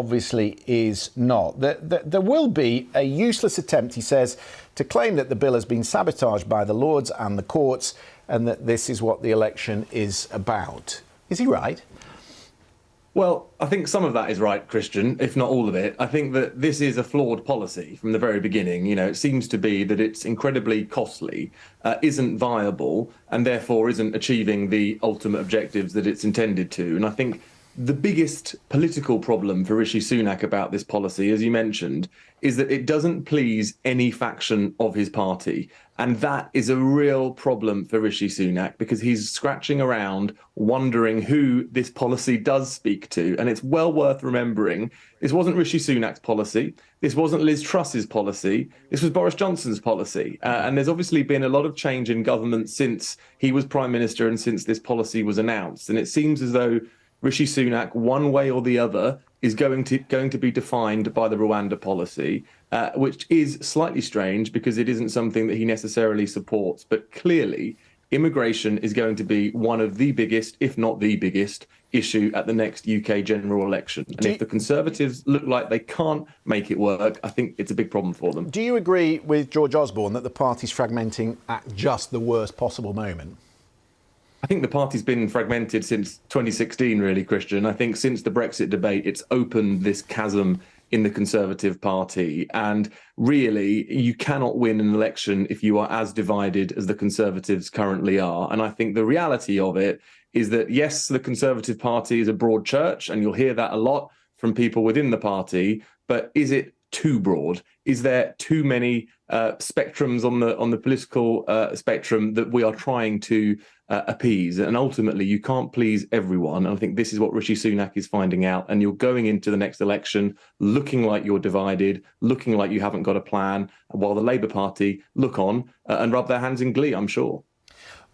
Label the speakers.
Speaker 1: Obviously is not. There will be a useless attempt, he says, to claim that the bill has been sabotaged by the Lords and the courts and that this is what the election is about. Is he right?
Speaker 2: Well, I think some of that is right, Christian, if not all of it. I think that this is a flawed policy from the very beginning. You know, it seems to be that it's incredibly costly, isn't viable, and therefore isn't achieving the ultimate objectives that it's intended to. And I think the biggest political problem for Rishi Sunak about this policy, as you mentioned, is that it doesn't please any faction of his party. And that is a real problem for Rishi Sunak because he's scratching around wondering who this policy does speak to. And it's well worth remembering this wasn't Rishi Sunak's policy. This wasn't Liz Truss's policy. This was Boris Johnson's policy. And there's obviously been a lot of change in government since he was prime minister and since this policy was announced. And it seems as though Rishi Sunak, one way or the other, is going to be defined by the Rwanda policy, which is slightly strange because it isn't something that he necessarily supports. But clearly, immigration is going to be one of the biggest, if not the biggest, issue at the next UK general election. And if the Conservatives look like they can't make it work, I think it's a big problem for them.
Speaker 1: Do you agree with George Osborne that the party's fragmenting at just the worst possible moment?
Speaker 2: I think the party's been fragmented since 2016, really, Christian. I think since the Brexit debate, it's opened this chasm in the Conservative Party. And really, you cannot win an election if you are as divided as the Conservatives currently are. And I think the reality of it is that, yes, the Conservative Party is a broad church, and you'll hear that a lot from people within the party. But is it too broad? Is there too many spectrums on the political spectrum that we are trying to appease? And ultimately, you can't please everyone. And I think this is what Rishi Sunak is finding out. And you're going into the next election looking like you're divided, looking like you haven't got a plan, while the Labour Party look on and rub their hands in glee, I'm sure.